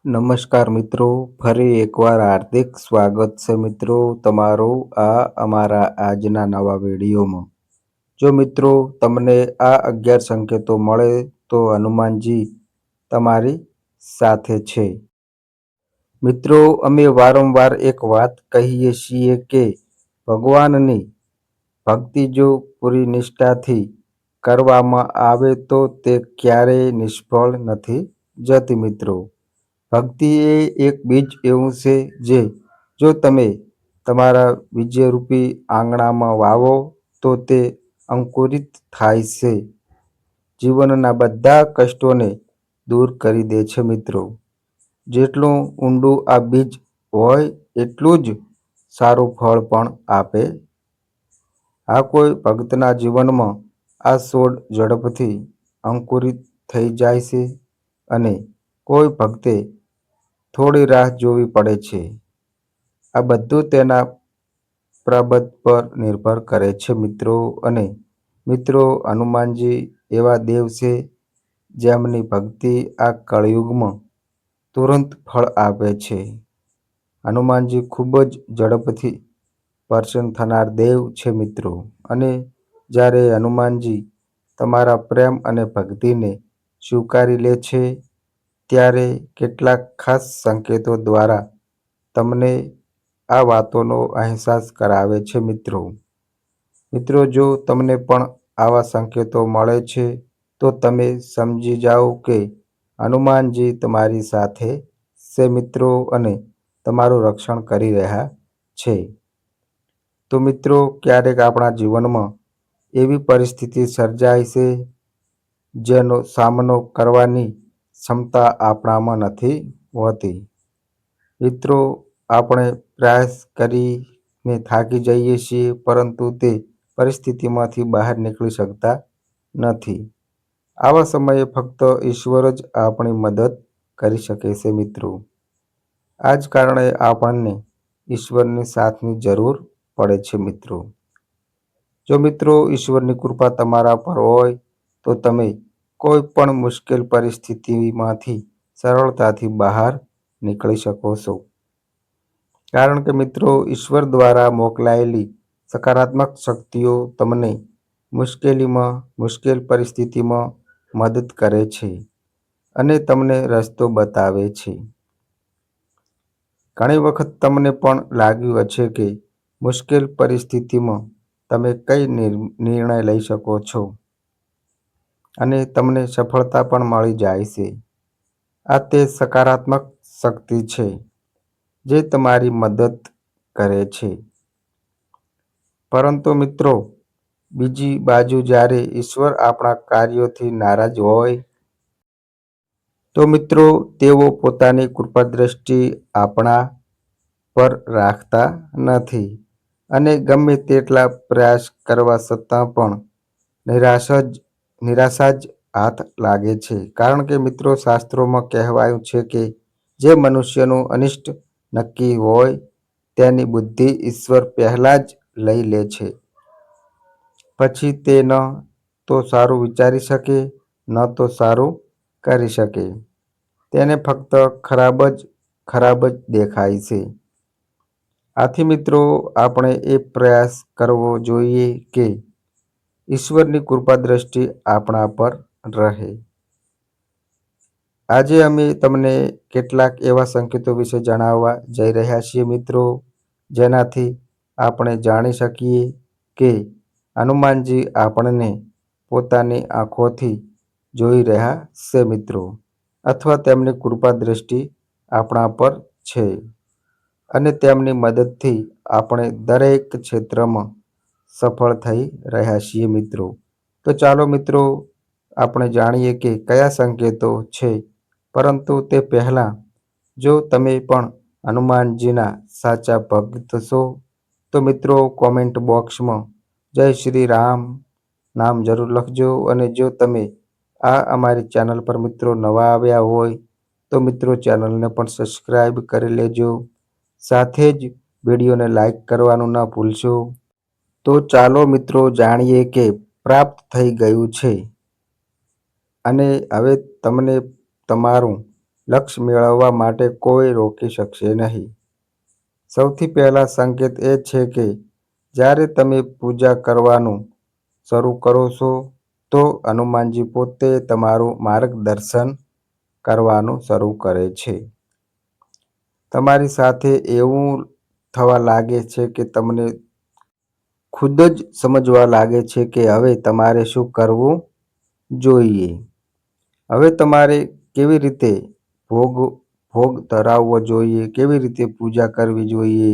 નમસ્કાર મિત્રો, ફરી એકવાર હાર્દિક સ્વાગત છે મિત્રો તમારું આ અમારા આજના નવા વિડીયોમાં. જો મિત્રો તમને આ 11 સંકેતો મળે તો હનુમાનજી તમારી સાથે છે. મિત્રો અમે વારંવાર એક વાત કહીએ છીએ કે ભગવાનની ભક્તિ જો પૂરી નિષ્ઠાથી કરવામાં આવે તો તે ક્યારેય નિષ્ફળ નથી જતી મિત્રો. ભક્તિ એ એક બીજ એવું છે જે જો તમે તમારા વિજયરૂપી આંગણામાં વાવો તો તે અંકુરિત થાય છે. જીવનના બધા કષ્ટોને દૂર કરી દે છે મિત્રો. જેટલું ઊંડું આ બીજ હોય એટલું જ સારું ફળ પણ આપે. આ કોઈ ભક્તના જીવનમાં આ છોડ ઝડપથી અંકુરિત થઈ જાય છે અને કોઈ ભક્તે થોડી રાહ જોવી પડે છે. આ બધું તેના પ્રબંધ પર નિર્ભર કરે છે મિત્રો. અને મિત્રો હનુમાનજી એવા દેવ છે જેમની ભક્તિ આ કળયુગમાં તુરંત ફળ આપે છે. હનુમાનજી ખૂબ જ ઝડપથી પ્રસન્ન થનાર દેવ છે મિત્રો. અને જ્યારે હનુમાનજી તમારા પ્રેમ અને ભક્તિને સ્વીકારી લે છે ત્યારે કેટલાક ખાસ સંકેતો દ્વારા તમને આ વાતોનો અહેસાસ કરાવે છે મિત્રો. મિત્રો જો તમને પણ આવા સંકેતો મળે છે તો તમે સમજી જાઓ કે હનુમાનજી તમારી સાથે છે મિત્રો અને તમારું રક્ષણ કરી રહ્યા છે. તો મિત્રો ક્યારેક આપણા જીવનમાં એવી પરિસ્થિતિ સર્જાય છે જેનો સામનો કરવાની ક્ષમતા આપણામાં નથી હોતી. મિત્રો આપણે પ્રયાસ કરીને થાકી જઈએ છીએ પરંતુ તે પરિસ્થિતિમાંથી બહાર નીકળી શકતા નથી. આવા સમયે ફક્ત ઈશ્વર જ આપણી મદદ કરી શકે છે મિત્રો. આ જ કારણે આપણને ઈશ્વરની સાથની જરૂર પડે છે મિત્રો. જો મિત્રો ઈશ્વરની કૃપા તમારા પર હોય તો તમે કોઈ પણ મુશ્કેલ પરિસ્થિતિમાંથી સરળતાથી બહાર નીકળી શકો છો. કારણ કે મિત્રો ઈશ્વર દ્વારા મોકલાયેલી સકારાત્મક શક્તિઓ તમને મુશ્કેલ પરિસ્થિતિમાં મદદ કરે છે અને તમને રસ્તો બતાવે છે. ઘણી વખત તમને પણ લાગ્યું હશે કે મુશ્કેલ પરિસ્થિતિમાં તમે કઈ નિર્ણય લઈ શકો છો અને તમને સફળતા પણ મળી જાય છે. આ તે સકારાત્મક શક્તિ છે જે તમારી મદદ કરે છે. પરંતુ મિત્રો બીજી બાજુ જ્યારે ઈશ્વર આપણા કાર્યોથી નારાજ હોય તો મિત્રો તેઓ પોતાની કૃપાદ્રષ્ટિ આપણા પર રાખતા નથી અને ગમે તેટલા પ્રયાસ કરવા છતાં પણ નિરાશા જ હાથ લાગે છે. કારણ કે મિત્રો શાસ્ત્રોમાં કહેવાયું છે કે જે મનુષ્યનું અનિષ્ટ નક્કી હોય તેની બુદ્ધિ ઈશ્વર પહેલા જ લઈ લે છે. પછી તે ન તો સારું વિચારી શકે ન તો સારું કરી શકે. તેને ફક્ત ખરાબ જ દેખાય છે. આથી મિત્રો આપણે એ પ્રયાસ કરવો જોઈએ કે ઈશ્વરની કૃપાદ્રષ્ટિ આપણા પર રહે. આજે અમે તમને કેટલાક એવા સંકેતો વિશે જણાવવા જઈ રહ્યા છીએ મિત્રો જેનાથી આપણે જાણી શકીએ કે હનુમાનજી આપણને પોતાની આંખોથી જોઈ રહ્યા છે મિત્રો અથવા તેમની કૃપા દ્રષ્ટિ આપણા પર છે અને તેમની મદદથી આપણે દરેક ક્ષેત્રમાં સફળ થઈ રહ્યા છીએ મિત્રો. તો ચાલો મિત્રો આપણે જાણીએ કે કયા સંકેતો છે. પરંતુ તે પહેલાં જો તમે પણ હનુમાનજીના સાચા ભક્ત છો તો મિત્રો કોમેન્ટ બોક્સમાં જય શ્રી રામ નામ જરૂર લખજો. અને જો તમે અમારી ચેનલ પર મિત્રો નવા આવ્યા હોય તો મિત્રો ચેનલને પણ સબસ્ક્રાઈબ કરી લેજો. સાથે જ વિડીયોને લાઈક કરવાનું ન ભૂલશો. તો ચાલો મિત્રો જાણીએ કે પ્રાપ્ત થઈ ગયું છે અને હવે તમને તમારું લક્ષ્ય મેળવવા માટે કોઈ રોકી શકશે નહીં. સૌથી પહેલા સંકેત એ છે કે જ્યારે તમે પૂજા કરવાનું શરૂ કરો છો તો હનુમાનજી પોતે તમારું માર્ગદર્શન કરવાનું શરૂ કરે છે. તમારી સાથે એવું થવા લાગે છે કે તમને ખુદ જ સમજવા લાગે છે કે હવે તમારે શું કરવું જોઈએ. હવે તમારે કેવી રીતે ભોગ ધરાવવો જોઈએ, કેવી રીતે પૂજા કરવી જોઈએ,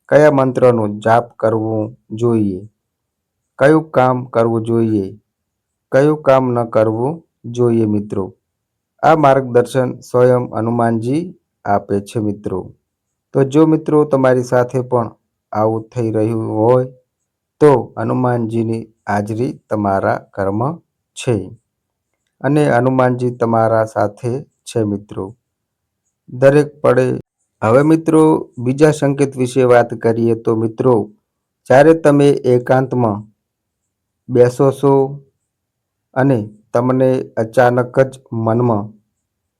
કયા મંત્રનો જાપ કરવો જોઈએ, કયું કામ કરવું જોઈએ, કયું કામ ન કરવું જોઈએ મિત્રો. આ માર્ગદર્શન સ્વયં હનુમાનજી આપે છે મિત્રો. તો જો મિત્રો તમારી સાથે પણ આવું થઈ રહ્યું હોય તો હનુમાનજીની હાજરી તમારા ઘરમાં છે અને હનુમાનજી તમારા સાથે છે મિત્રો. દરેક પળે. હવે મિત્રો બીજા સંકેત વિશે વાત કરીએ તો મિત્રો જ્યારે તમે એકાંતમાં બેસો છો અને તમને અચાનક જ મનમાં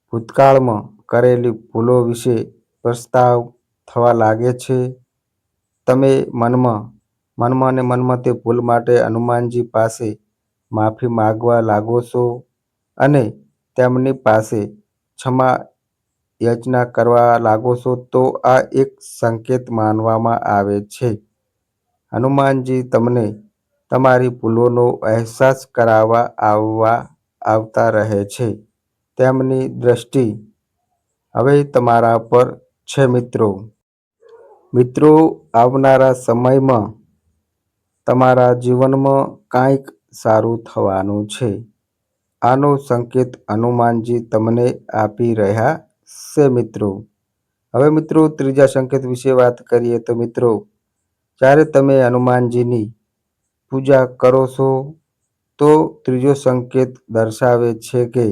ભૂતકાળમાં કરેલી ભૂલો વિશે પસ્તાવ થવા લાગે છે. તમે મનમાં તે ભૂલ માટે હનુમાનજી પાસે માફી માંગવા લાગો છો અને તેમની પાસે ક્ષમા યાચના કરવા લાગો છો તો આ એક સંકેત માનવામાં આવે છે. હનુમાનજી તમને તમારી ભૂલોનો અહેસાસ કરાવવા આવતા રહે છે. તેમની દ્રષ્ટિ હવે તમારા પર છે મિત્રો. મિત્રો આવનારા સમયમાં તમારા જીવનમાં કાંઈક સારું થવાનું છે. આનો સંકેત હનુમાનજી તમને આપી રહ્યા છે મિત્રો. હવે મિત્રો ત્રીજા સંકેત વિશે વાત કરીએ તો મિત્રો જ્યારે તમે હનુમાનજીની પૂજા કરો છો તો ત્રીજો સંકેત દર્શાવે છે કે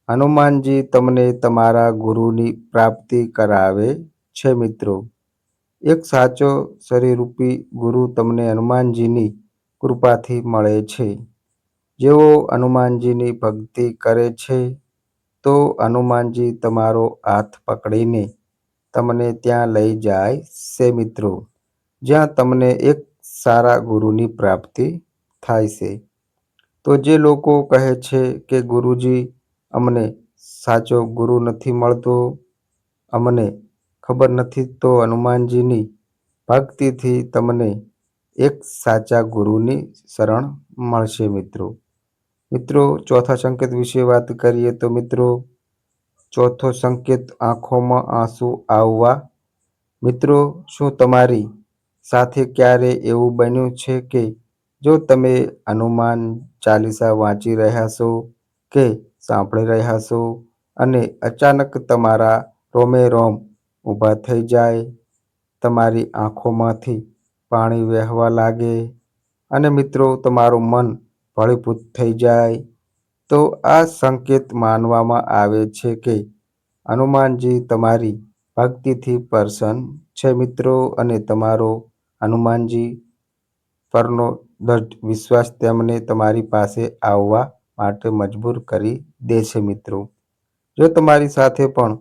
હનુમાનજી તમને તમારા ગુરુની પ્રાપ્તિ કરાવે છે મિત્રો. એક સાચો શરીરરૂપી ગુરુ તમને હનુમાનજીની કૃપાથી મળે છે. જેઓ હનુમાનજીની ભક્તિ કરે છે તો હનુમાનજી તમારો હાથ પકડીને તમને ત્યાં લઈ જાય છે મિત્રો, જ્યાં તમને એક સારા ગુરુની પ્રાપ્તિ થાય છે. તો જે લોકો કહે છે કે ગુરુજી અમને સાચો ગુરુ નથી મળતો, અમને ખબર નથી, તો હનુમાનજીની ભક્તિથી તમને એક સાચા ગુરુની શરણ મળશે મિત્રો. મિત્રો ચોથા સંકેત વિશે વાત કરીએ તો મિત્રો ચોથો સંકેત આંખોમાં આંસુ આવવા. મિત્રો શું તમારી સાથે ક્યારે એવું બન્યું છે કે જો તમે હનુમાન ચાલીસા વાંચી રહ્યા છો કે સાંભળી રહ્યા છો અને અચાનક તમારા રોમે રોમ ઊભા થઈ જાય, તમારી આંખોમાંથી પાણી વહેવા લાગે અને મિત્રો તમારું મન ભળીભૂત થઈ જાય, તો આ સંકેત માનવામાં આવે છે કે હનુમાનજી તમારી ભક્તિથી પ્રસન્ન છે મિત્રો અને તમારો હનુમાનજી પરનો દૃઢ વિશ્વાસ તેમને તમારી પાસે આવવા માટે મજબૂર કરી દે છે મિત્રો. જો તમારી સાથે પણ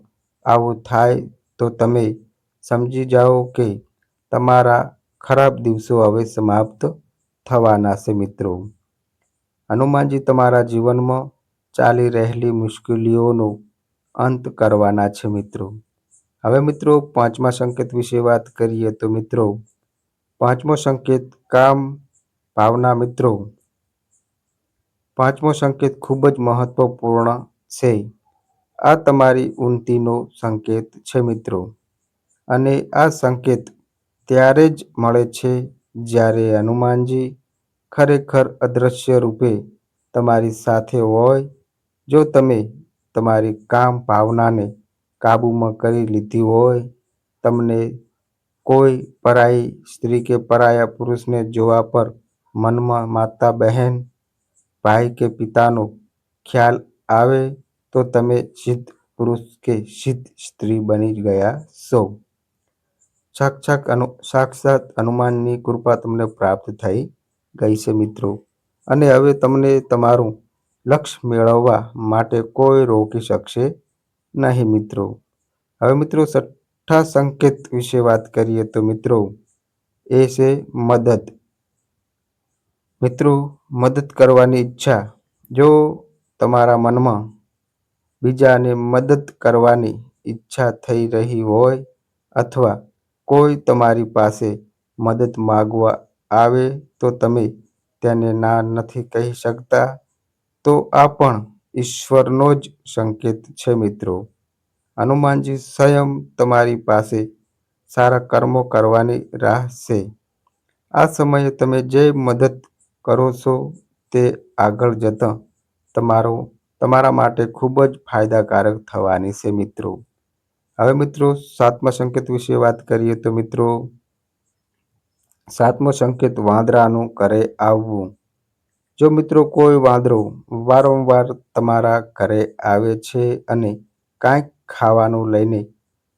આવું થાય તો તમે સમજી જાઓ કે તમારા ખરાબ દિવસો હવે સમાપ્ત થવાના છે મિત્રો. હનુમાનજી તમારા જીવનમાં ચાલી રહેલી મુશ્કેલીઓનો અંત કરવાના છે મિત્રો. હવે મિત્રો પાંચમા સંકેત વિશે વાત કરીએ તો મિત્રો પાંચમો સંકેત કામ ભાવના. મિત્રો પાંચમો સંકેત ખૂબ જ મહત્વપૂર્ણ છે. આ તમારી ઉન્નતિનો સંકેત છે મિત્રો અને આ સંકેત ત્યારે જ મળે છે જ્યારે હનુમાનજી ખરેખર અદૃશ્ય રૂપે તમારી સાથે હોય. જો તમે તમારી કામ ભાવનાને કાબૂમાં કરી લીધી હોય, તમને કોઈ પરાઈ સ્ત્રી કે પરાયા પુરુષને જોવા પર મનમાં માતા, બહેન, ભાઈ કે પિતાનો ખ્યાલ આવે તો તમે સિદ્ધ પુરુષ કે સિદ્ધ સ્ત્રી બની ગયા છો. સાક્ષાત હનુમાનની કૃપા તમને પ્રાપ્ત થઈ ગઈ છે મિત્રો અને હવે તમને તમારું લક્ષ્ય મેળવવા માટે કોઈ રોકી શકશે નહીં મિત્રો. હવે મિત્રો છઠ્ઠા સંકેત વિશે વાત કરીએ તો મિત્રો એ છે મદદ. મિત્રો મદદ કરવાની ઈચ્છા. જો તમારા મનમાં બીજાને મદદ કરવાની ઈચ્છા થઈ રહી હોય અથવા કોઈ તમારી પાસે મદદ માંગવા આવે તો તમે તેને ના નથી કહી શકતા, તો આ પણ ઈશ્વરનો જ સંકેત છે મિત્રો. હનુમાનજી સ્વયં તમારી પાસે સારા કર્મો કરવાની રાહ છે. આ સમયે તમે જે મદદ કરો છો તે આગળ જતાં તમારા માટે ખૂબ જ ફાયદાકારક થવાની છે મિત્રો. હવે મિત્રો સાતમા સંકેત વિશે વાત કરીએ તો મિત્રો સાતમો સંકેત વાંદરાનું ઘરે આવવું. જો મિત્રો કોઈ વાંદરો વારંવાર તમારા ઘરે આવે છે અને કાંઈક ખાવાનું લઈને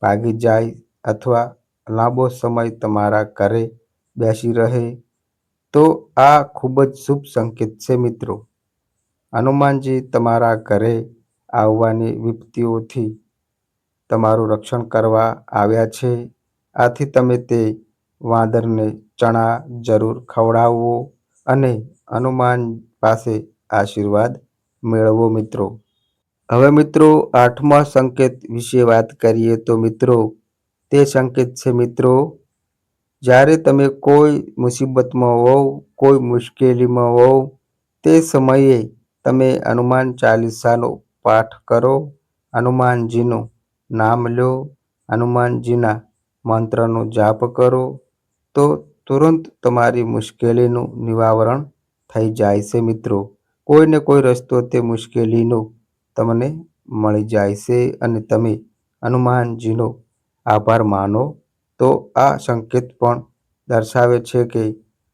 ભાગી જાય અથવા લાંબો સમય તમારા ઘરે બેસી રહે તો આ ખૂબ જ શુભ સંકેત છે મિત્રો. હનુમાનજી તમારા ઘરે આવવાની વિપત્તિઓથી તમારું રક્ષણ કરવા આવ્યા છે. આથી તમે તે વાંદરને ચણા જરૂર ખવડાવવો અને હનુમાન પાસે આશીર્વાદ મેળવો મિત્રો. હવે મિત્રો આઠમા સંકેત વિશે વાત કરીએ તો મિત્રો તે સંકેત છે મિત્રો જ્યારે તમે કોઈ મુસીબતમાં હોવ, કોઈ મુશ્કેલીમાં હોવ તે સમયે તમે હનુમાન ચાલીસાનો પાઠ કરો, હનુમાનજીનું નામ લો, હનુમાનજીના મંત્રનો જાપ કરો તો તુરંત તમારી મુશ્કેલીનું નિવારણ થઈ જાય છે મિત્રો. કોઈને કોઈ રસ્તો તે મુશ્કેલીનો તમને મળી જાય છે અને તમે હનુમાનજીનો આભાર માનો તો આ સંકેત પણ દર્શાવે છે કે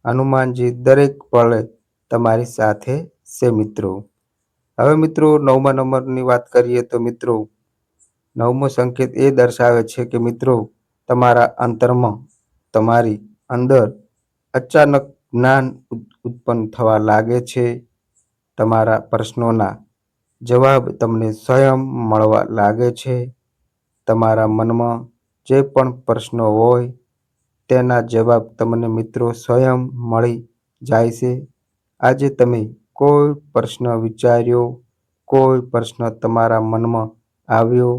હનુમાનજી દરેક પળે તમારી સાથે છે મિત્રો. હવે મિત્રો નવમા નંબરની વાત કરીએ તો મિત્રો નવમો સંકેત એ દર્શાવે છે કે મિત્રો તમારા અંતરમાં તમારી અંદર અચાનક જ્ઞાન ઉત્પન્ન થવા લાગે છે. તમારા પ્રશ્નોના જવાબ તમને સ્વયં મળવા લાગે છે. તમારા મનમાં જે પણ પ્રશ્નો હોય તેના જવાબ તમને મિત્રો સ્વયં મળી જાય છે. આજે તમે કોઈ પ્રશ્ન વિચાર્યો, કોઈ પ્રશ્ન તમારા મનમાં આવ્યો,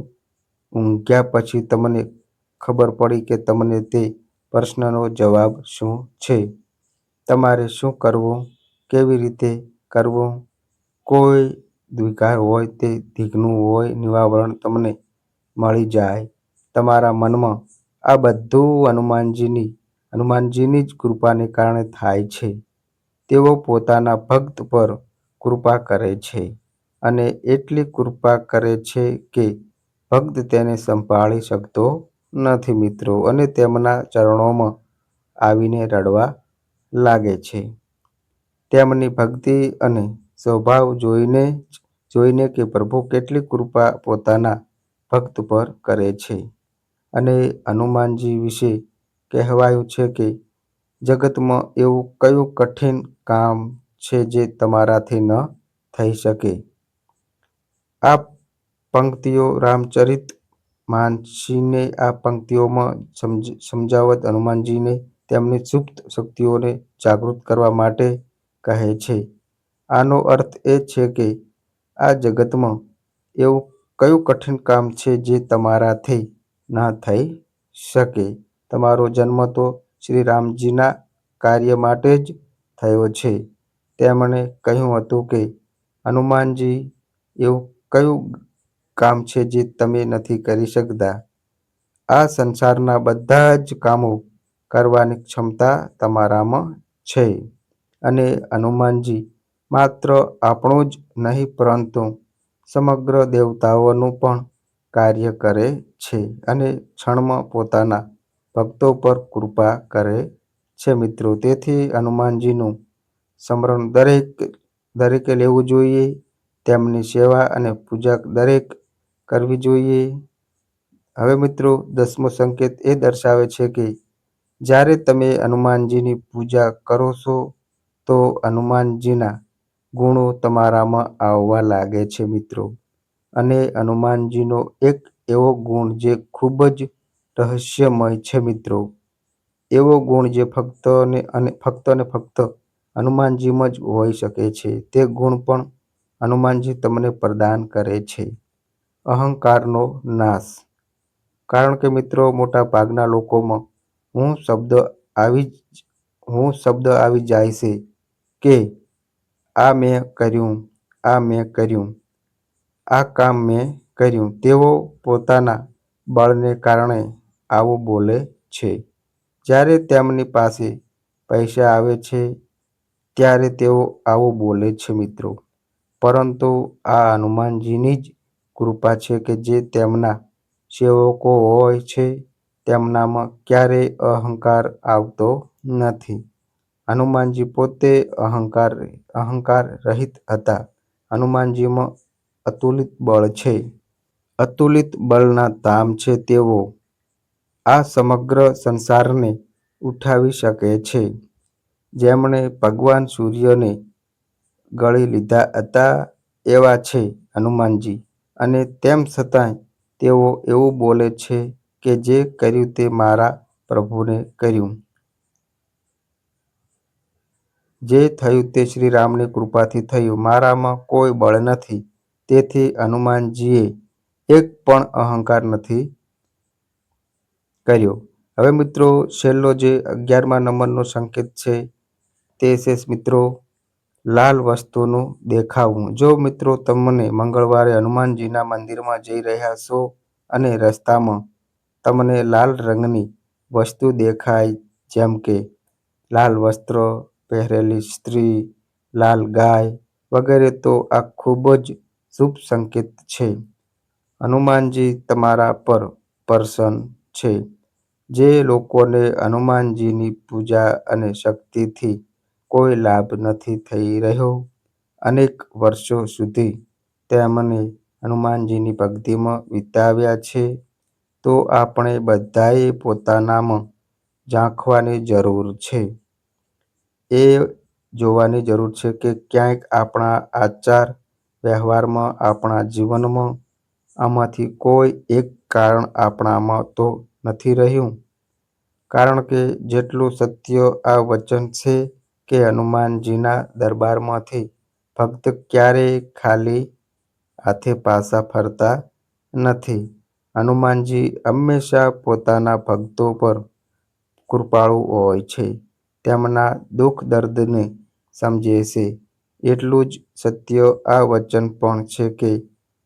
ઊંઘ્યા પછી તમને ખબર પડી કે તમને તે પ્રશ્નનો જવાબ શું છે, તમારે શું કરવું, કેવી રીતે કરવું, કોઈ દ્વિકાર હોય તે વિઘ્ન હોય નિવારણ તમને મળી જાય. તમારા મનમાં આ બધું હનુમાનજીની જ કૃપાને કારણે થાય છે. તેઓ પોતાના ભક્ત પર કૃપા કરે છે અને એટલી કૃપા કરે છે કે ભક્ત તેને સંભાળી શકતો નથી મિત્રો અને તેમના ચરણોમાં આવીને રડવા લાગે છે. તેમની ભક્તિ અને સ્વભાવ જોઈને કે પ્રભુ કેટલી કૃપા પોતાના ભક્ત પર કરે છે. અને હનુમાનજી વિશે કહેવાયું છે કે જગતમાં એવું કયું કઠિન કામ છે જે તમારાથી ન થઈ શકે. આ પંક્તિઓ રામચરિત માનસીને આ પંક્તિઓમાં સમજાવત હનુમાનજીને તેમની સુપ્ત શક્તિઓને જાગૃત કરવા માટે કહે છે. આનો અર્થ એ છે કે આ જગતમાં એવું કયું કઠિન કામ છે જે તમારાથી ન થઈ શકે. તમારો જન્મ તો શ્રી રામજીના કાર્ય માટે જ થયો છે. તેમણે કહ્યું હતું કે હનુમાનજી એવું કયું કામ છે જે તમે નથી કરી શકતા. આ સંસારના બધા જ કામો કરવાની ક્ષમતા તમારામાં છે અને હનુમાનજી માત્ર આપણું જ નહીં પરંતુ સમગ્ર દેવતાઓનું પણ કાર્ય કરે છે અને ક્ષણમાં પોતાના ભક્તો પર કૃપા કરે છે મિત્રો. તેથી હનુમાનજીનું સ્મરણ દરેકે લેવું જોઈએ. તેમની સેવા અને પૂજા દરેક કરવી જોઈએ. હવે મિત્રો દસમો સંકેત એ દર્શાવે છે કે જ્યારે તમે હનુમાનજીની પૂજા કરો છો તો હનુમાનજીના ગુણો તમારામાં આવવા લાગે છે મિત્રો. અને હનુમાનજીનો એક એવો ગુણ જે ખૂબ જ રહસ્યમય છે મિત્રો. એવો ગુણ જે ફક્ત ને ફક્ત હનુમાનજીમાં જ હોઈ શકે છે. તે ગુણ પણ હનુમાનજી તમને પ્રદાન કરે છે. અહંકારનો નાશ. કારણ કે મિત્રો મોટા ભાગના લોકોમાં હું શબ્દ આવી જાય છે કે આ મેં કર્યું, આ મેં કર્યું, આ કામ મેં કર્યું. તેઓ પોતાના બળને કારણે આવું બોલે છે. જ્યારે તેમની પાસે પૈસા આવે છે ત્યારે તેઓ આવું બોલે છે મિત્રો. પરંતુ આ હનુમાનજીની જ કૃપા છે કે જે તેમના સેવકો હોય છે તેમનામાં ક્યારેય અહંકાર આવતો નથી. હનુમાનજી પોતે અહંકાર રહિત હતા. હનુમાનજીમાં અતુલિત બળ છે. અતુલિત બળના ધામ છે. તેઓ આ સમગ્ર સંસારને ઉઠાવી શકે છે. જેમણે ભગવાન સૂર્યને ગળી લીધા હતા એવા છે હનુમાનજી. અને તેમ છતાંય તેઓ એવું બોલે છે કે જે કર્યું તે મારા પ્રભુને કર્યું. જે થયું તે શ્રીરામની કૃપાથી થયું. મારામાં કોઈ બળ નથી. તેથી હનુમાનજીએ એક પણ અહંકાર નથી કર્યો. હવે મિત્રો છેલ્લો જે 11મા નંબરનો સંકેત છે તે છે મિત્રો લાલ વસ્તુનું દેખાવું. જો મિત્રો તમને મંગળવારે હનુમાનજીના મંદિરમાં જઈ રહ્યા છો અને રસ્તામાં તમને લાલ રંગની વસ્તુ દેખાય, જેમ કે લાલ વસ્ત્ર પહેરેલી સ્ત્રી, લાલ ગાય વગેરે, તો આ ખૂબ જ શુભ સંકેત છે. હનુમાનજી તમારા પર પ્રસન્ન છે. જે લોકોને હનુમાનજીની પૂજા અને શક્તિથી કોઈ લાભ નથી થઈ રહ્યો, અનેક વર્ષો સુધી તેમને હનુમાનજીની ભક્તિમાં વિતાવ્યા છે, તો આપણે બધાએ પોતાનામાં ઝાંખવાની જરૂર છે. એ જોવાની જરૂર છે કે ક્યાંક આપણા આચાર વ્યવહારમાં, આપણા જીવનમાં આમાંથી કોઈ એક કારણ આપણામાં તો નથી રહ્યું. કારણ કે જેટલું સત્ય આ વચન છે કે હનુમાનજીના દરબારમાંથી ભક્ત ક્યારેય ખાલી હાથે પાછા ફરતા નથી. હનુમાનજી હંમેશા પોતાના ભક્તો પર કૃપાળુ હોય છે. તેમના દુઃખ દર્દને સમજે છે. એટલું જ સત્ય આ વચન પણ છે કે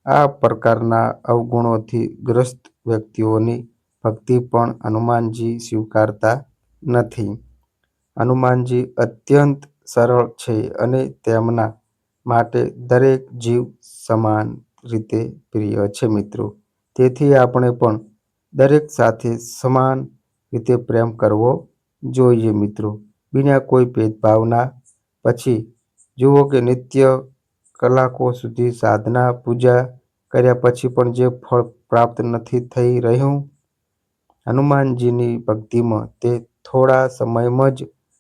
આ પ્રકારના અવગુણોથી ગ્રસ્ત વ્યક્તિઓની ભક્તિ પણ હનુમાનજી સ્વીકારતા નથી. હનુમાનજી અત્યંત સરળ છે અને તેમના માટે દરેક જીવ સમાન રીતે પ્રિય છે મિત્રો. તેથી આપણે પણ દરેક સાથે સમાન રીતે પ્રેમ કરવો જોઈએ મિત્રો, વિના કોઈ ભેદભાવના. પછી જુઓ કે નિત્ય કલાકો સુધી સાધના પૂજા કર્યા પછી પણ જે ફળ પ્રાપ્ત નથી થઈ રહ્યું હનુમાનજીની ભક્તિમાં, તે થોડા સમયમાં જ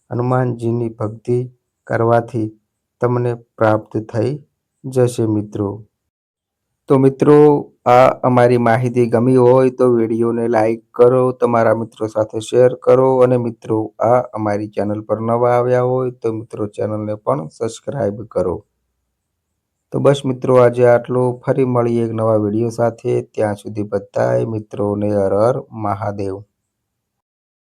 હનુમાનજીની ભક્તિ કરવાથી તમને પ્રાપ્ત થઈ જશે મિત્રો. તો મિત્રો આ અમારી માહિતી ગમી હોય તો વિડીયોને લાઈક કરો, તમારા મિત્રો સાથે શેર કરો, અને મિત્રો આ અમારી ચેનલ પર નવા આવ્યા હોય તો મિત્રો ચેનલને પણ સબસ્ક્રાઈબ કરો. તો બસ મિત્રો આજે આટલું. ફરી મળીએ એક નવા વિડીયો સાથે. ત્યાં સુધી બધાય મિત્રોને હર હર મહાદેવ.